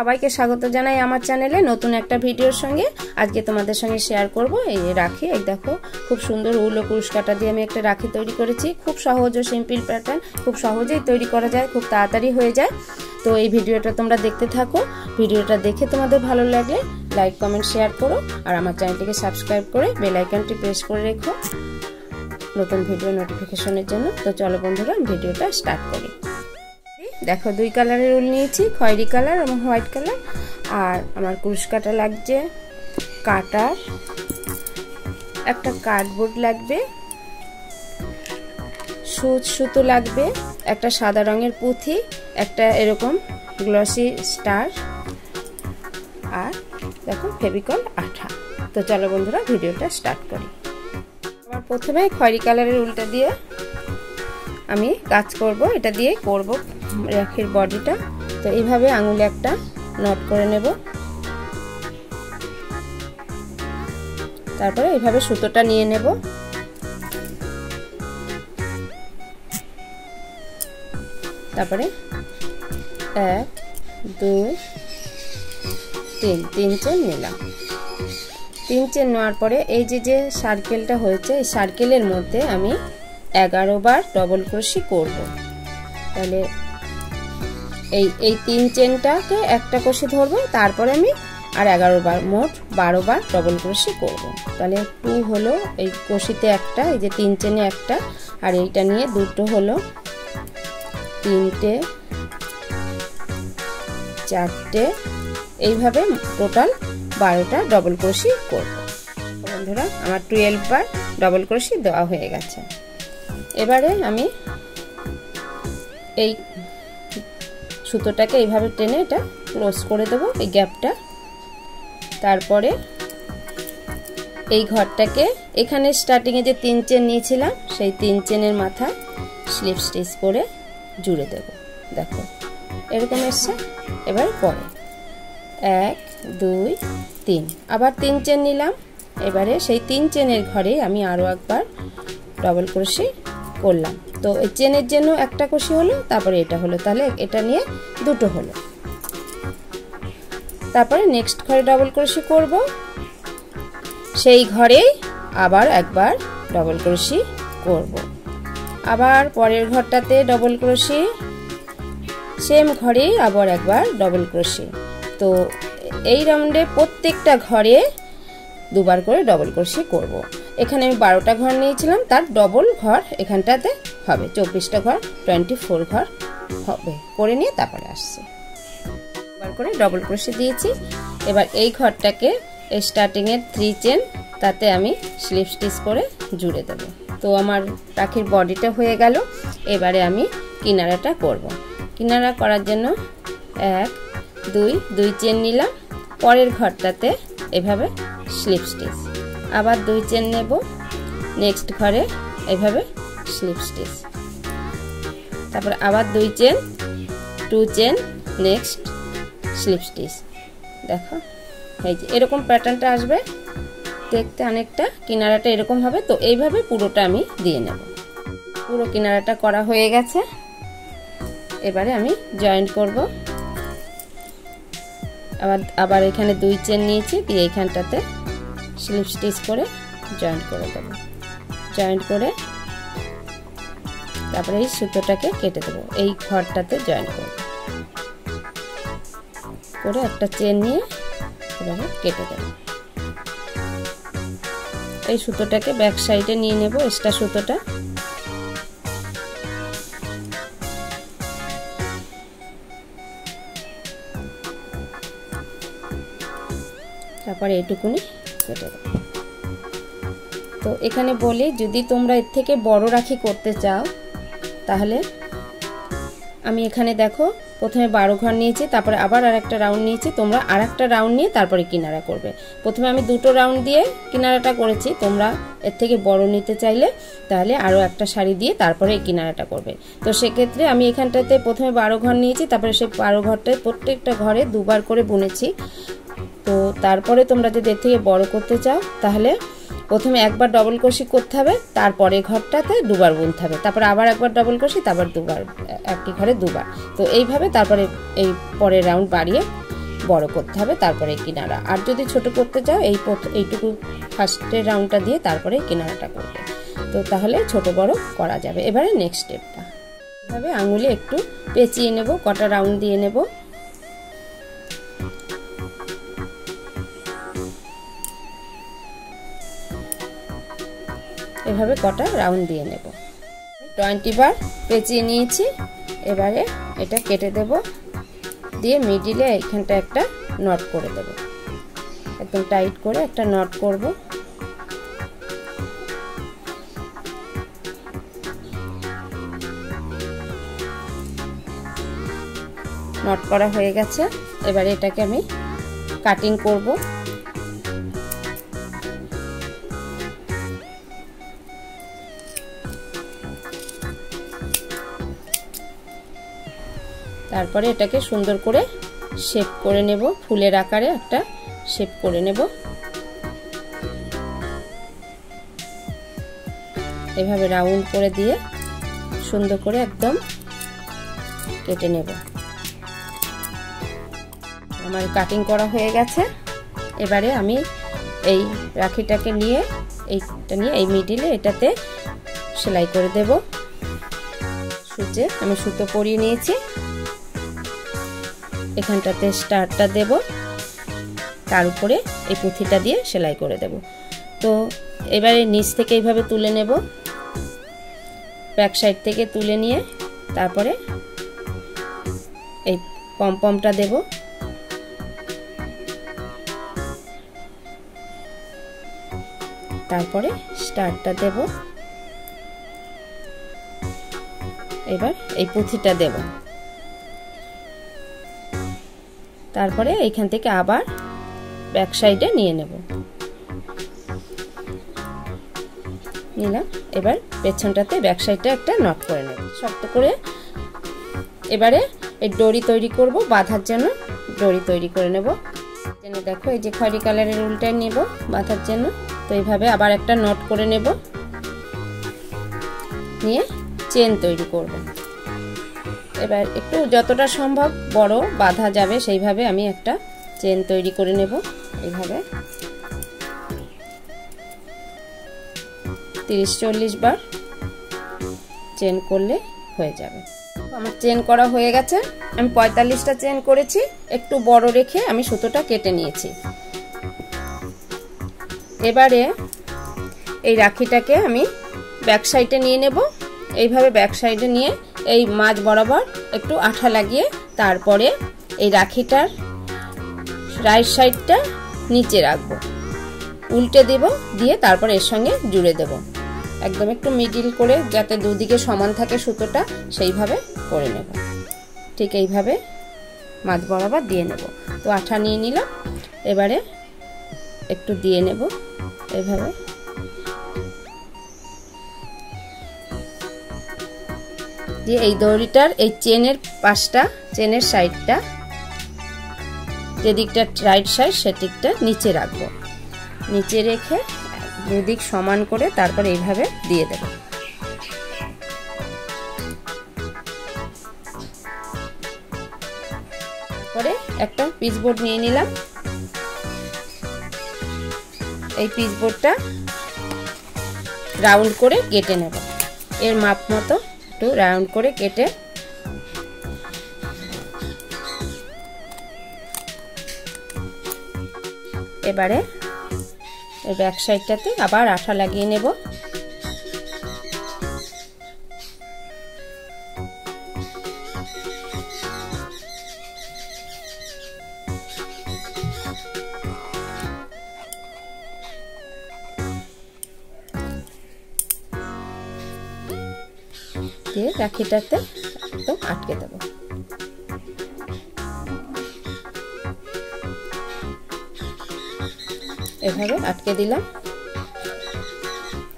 সবাইকে স্বাগত জানাই আমার চ্যানেলে নতুন একটা ভিডিওর সঙ্গে। আজকে তোমাদের সঙ্গে শেয়ার করব এই রাখি। এই দেখো খুব সুন্দর উল ও কুরুশ কাটা দিয়ে আমি একটা রাখি তৈরি করেছি। খুব সহজ ও সিম্পল প্যাটার্ন, খুব সহজেই তৈরি করা যায়, খুব তাড়াতাড়ি হয়ে যায়। তো এই ভিডিওটা তোমরা দেখতে থাকো। ভিডিওটা দেখে তোমাদের ভালো লাগলে লাইক কমেন্ট শেয়ার করো আর আমার চ্যানেলটিকে সাবস্ক্রাইব করে বেল আইকনটি প্রেস করে রেখো নতুন ভিডিও নোটিফিকেশনের জন্য। তো চলো বন্ধুরা ভিডিওটা স্টার্ট করি। দেখো দুই কালারের উল নিয়েছি, খয়েরি কালার এবং হোয়াইট কালার। আর আমার কুরুশ কাটা লাগছে, কাটার একটা কার্ডবোর্ড লাগবে, সুচ সুতো লাগবে, একটা সাদা রঙের পুঁথি, একটা এরকম গ্লসি স্টার, আর দেখো ফেভিকল আঠা। তো চলো বন্ধুরা ভিডিওটা স্টার্ট করি। আমার প্রথমে খয়েরি কালারের উলটা দিয়ে আমি কাজ করব, এটা দিয়ে করব রাখির বডিটা। তো এইভাবে আঙুলে একটা নট করে নেব, তারপরে এইভাবে সুতোটা নিয়ে নেব, তারপরে 1 2 3 চেন নিলাম। 3 চেন নেওয়ার পরে এই যে সার্কেলটা হয়েছে, এই সার্কেলের মধ্যে আমি 11 বার ডবল ক্রোশি করব। তাহলে এই 3 চেনটাকে একটা ক্রোশি ধরবো, তারপরে আমি আর 11 বার, মোট 12 বার ডবল ক্রোশি করব। তাহলে 2 হলো এই ক্রোশিতে একটা, এই যে 3 চেনে একটা, আর এইটা নিয়ে দুটো হলো 3টে 4টে, এইভাবে টোটাল 12টা ডবল ক্রোশি করব। বন্ধুরা আমার 12 বার ডবল ক্রোশি দেওয়া হয়ে গেছে। এবারে আমি এই সুতোটাকে এইভাবে টেনে এটা ক্লোজ করে দেবো, এই গ্যাপটা। তারপরে এই ঘরটাকে এখানে স্টার্টিংয়ে যে 3 চেন নিয়েছিলাম সেই 3 চেনের মাথায় স্লিপ স্টিচ করে জুড়ে দেব। দেখো এরকম এসছে। এবার পরে 1 2 3 আবার 3 চেন নিলাম। এবারে সেই 3 চেনের ঘরে আমি আরও একবার ডবল ক্রোশি করলাম। তো এই চেনের জন্য একটা ক্রোশি হলো, তারপরে এটা হলো, তাহলে এটা নিয়ে দুটো হলো। তারপরে নেক্সট ঘরে ডবল ক্রোশি করব, সেই ঘরেই আবার একবার ডবল ক্রোশি করব। আবার পরের ঘরটাতে ডবল ক্রোশি, সেম ঘরেই আবার একবার ডবল ক্রোশি। তো এই রাউন্ডে প্রত্যেকটা ঘরে দুবার করে ডবল ক্রোশি করব। এখানে আমি 12টা ঘর নিয়েছিলাম, তার ডবল ঘর এখানটাতে হবে, 24টা ঘর, 24 ঘর হবে। করে নিয়ে তারপরে আসছে দুবার করে ডবল ক্রোশি দিয়েছি। এবার এই ঘরটাকে এই স্টার্টিংয়ের 3 চেন, তাতে আমি স্লিপ স্টিচ করে জুড়ে দেব। তো আমার রাখির বডিটা হয়ে গেল। এবারে আমি কিনারাটা করব। কিনারা করার জন্য 1 2 চেন নিলাম, পরের ঘরটাতে এভাবে স্লিপ স্টিচ, আবার 2 চেন নেব, নেক্সট ঘরে এইভাবে স্লিপ স্টিচ, তারপর আবার 2 chain, 2 chain, next slip stitch. দেখো এই যে এরকম প্যাটার্নটা আসবে দেখতে, অনেকটা কিনারাটা এরকম হবে। তো এইভাবে পুরোটা আমি দিয়ে নেব। পুরো কিনারাটা করা হয়ে গেছে। এবারে আমি জয়েন্ট করব। আবার এখানে 2 চেন নিয়েছি, দিয়ে এইখানটাতে স্লিপ স্টিচ করে জয়েন্ট করে দেব। জয়েন্ট করে তারপরে এই সুতোটাকে কেটে দেব, এই ঘরটাতে জয়েন্ট করব করে একটা চেন নিয়ে এভাবে কেটে দেব। এই সুতোটাকে ব্যাক সাইডে নিয়ে নেব, এক্সট্রা সুতোটা। তারপরে এইটুকুনি কেটে দেব। তো এখানে বলি, যদি তোমরা এর থেকে বড় রাখি করতে চাও, তাহলে আমি এখানে দেখো প্রথমে 12 ঘর নিয়েছি, তারপরে আবার আরেকটা রাউন্ড নিয়েছি। তোমরা আরেকটা রাউন্ড নিয়ে তারপরে কিনারা করবে। প্রথমে আমি 2টো রাউন্ড দিয়ে কিনারাটা করেছি, তোমরা এর থেকে বড় নিতে চাইলে তাহলে আরও একটা শাড়ি দিয়ে তারপরে এই কিনারাটা করবে। তো সেক্ষেত্রে আমি এখানটাতে প্রথমে 12 ঘর নিয়েছি, তারপরে সেই 12 ঘরটায় প্রত্যেকটা ঘরে 2 বার করে বুনেছি। তো তারপরে তোমরা যদি এর থেকে বড় করতে চাও, তাহলে প্রথমে একবার ডবল ক্রোশি করতে হবে, তারপরে ঘরটাতে 2 বার বুনতে হবে, তারপর আবার একবার ডবল ক্রোশি, তারপর 2 বার, একই ঘরে 2 বার। তো এইভাবে তারপরে এই পরের রাউন্ড বাড়িয়ে বড় করতে হবে, তারপরে কিনারা। আর যদি ছোট করতে চাও এইটুকু ফার্স্টের রাউন্ডটা দিয়ে তারপরে কিনারাটা করবে, তো তাহলে ছোট বড় করা যাবে। এবারে নেক্সট স্টেপটা এভাবে আঙুলে একটু পেঁচিয়ে নেব, কটা রাউন্ড দিয়ে নেব। এভাবে কটা রাউন্ড দিয়ে নেব। 20 বার পেঁচিয়ে নিয়েছি। এবারে এটা কেটে দেব, দিয়ে মিডিলে এইখানটা একটা নট করে দেব, একদম টাইট করে একটা নট করব। নট করা হয়ে গেছে। এবারে এটাকে আমি কাটিং করব। তারপরে এটাকে সুন্দর করে শেপ করে নেব, ফুলের আকারে একটা শেপ করে নেব। এভাবে রাউন্ড করে দিয়ে সুন্দর করে একদম কেটে নেব। আমার কাটিং করা হয়ে গেছে। এবারে আমি এই রাখিটাকে নিয়ে এই মিডিলে এটাতে সেলাই করে দেব। সূচে আমি সুতো পরিয়ে নিয়েছি, এখানটাতে স্টারটা দেব, তার উপরে এই পুঁথিটা দিয়ে সেলাই করে দেব। তো এবারে নিচ থেকে এইভাবে তুলে নেব, ব্যাক সাইড থেকে তুলে নিয়ে তারপরে এই পমপমটা দেব। তারপরে স্টারটা দেব। এবার এই পুঁথিটা দেব। তারপরে এইখান থেকে আবার ব্যাক সাইডে নিয়ে নেব, নিলাম। এবার পেছনটাতে ব্যাক সাইডটা একটা নট করে নেব শক্ত করে। এবারে এই ডরি তৈরি করব, বাঁধার জন্য ডরি তৈরি করে নেব। দেখো এই যে খয়েরি কালারের উলটায় নেব বাঁধার জন্য। তো এইভাবে আবার একটা নট করে নেব, নিয়ে চেন তৈরি করব। এবার একটু যতটা সম্ভব বড় বাঁধা যাবে সেইভাবে আমি একটা চেন তৈরি করে নেব। এইভাবে 30-40 বার চেন করলে হয়ে যাবে। আমার চেন করা হয়ে গেছে। আমি 45টা চেন করেছি, একটু বড় রেখে আমি সুতোটা কেটে নিয়েছি। এবারে এই রাখিটাকে আমি ব্যাক সাইডে নিয়ে নেব। এইভাবে ব্যাক সাইডে নিয়ে এই মাঝ বরাবর একটু আঠা লাগিয়ে তারপরে এই রাখিটার রাইট সাইডটা নিচে রাখবো, উল্টে দেব, দিয়ে তারপর এর সঙ্গে জুড়ে দেব। একদম একটু মিডিল করে যাতে দুদিকে সমান থাকে সুতোটা, সেইভাবে করে নেব। ঠিক এইভাবে মাঝ বরাবর দিয়ে নেব। তো আঠা নিয়ে নিলাম, এবারে একটু দিয়ে নেব এইভাবে। দিয়ে এই দড়িটার এই চেনের পাশটা, চেনের সাইডটা, যেদিকটা রাইট সাইড সেদিকটা নিচে রাখবো। নিচে রেখে দুদিক সমান করে তারপর এইভাবে দিয়ে দেব। তারপরে একটা পিচবোর্ড নিয়ে নিলাম। এই পিচবোর্ডটা রাউন্ড করে কেটে নেব, এর মাপ মতো একটু রাউন্ড করে কেটে এবারে এই ব্যাক সাইডটাতে আবার আঠা লাগিয়ে নেব। দিয়ে রাখিটাতে একদম আটকে দেব। এভাবে আটকে দিলাম।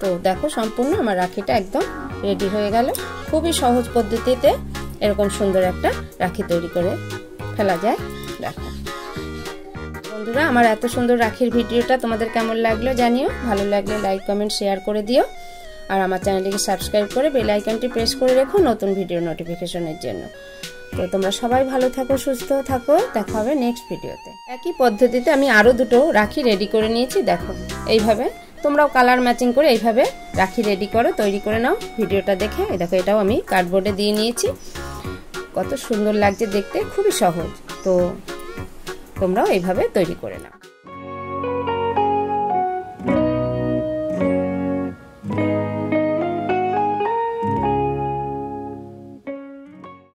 তো দেখো সম্পূর্ণ আমার রাখিটা একদম রেডি হয়ে গেল। খুবই সহজ পদ্ধতিতে এরকম সুন্দর একটা রাখি তৈরি করে ফেলা যায়। দেখো বন্ধুরা, আমার এত সুন্দর রাখির ভিডিওটা তোমাদের কেমন লাগলো জানিও। ভালো লাগলে লাইক কমেন্ট শেয়ার করে দিও। আর আমার চ্যানেলটিকে সাবস্ক্রাইব করে বেল আইকনটি প্রেস করে রেখো নতুন ভিডিও নোটিফিকেশনের জন্য। তো তোমরা সবাই ভালো থাকো, সুস্থ থাকো, দেখা হবে নেক্সট ভিডিওতে। একই পদ্ধতিতে আমি আরও দুটো রাখি রেডি করে নিয়েছি। দেখো এইভাবে তোমরাও কালার ম্যাচিং করে এইভাবে রাখি রেডি করো, তৈরি করে নাও ভিডিওটা দেখে। এই দেখো এটাও আমি কার্ডবোর্ডে দিয়ে নিয়েছি, কত সুন্দর লাগছে দেখতে, খুবই সহজ। তো তোমরাও এইভাবে তৈরি করে নাও।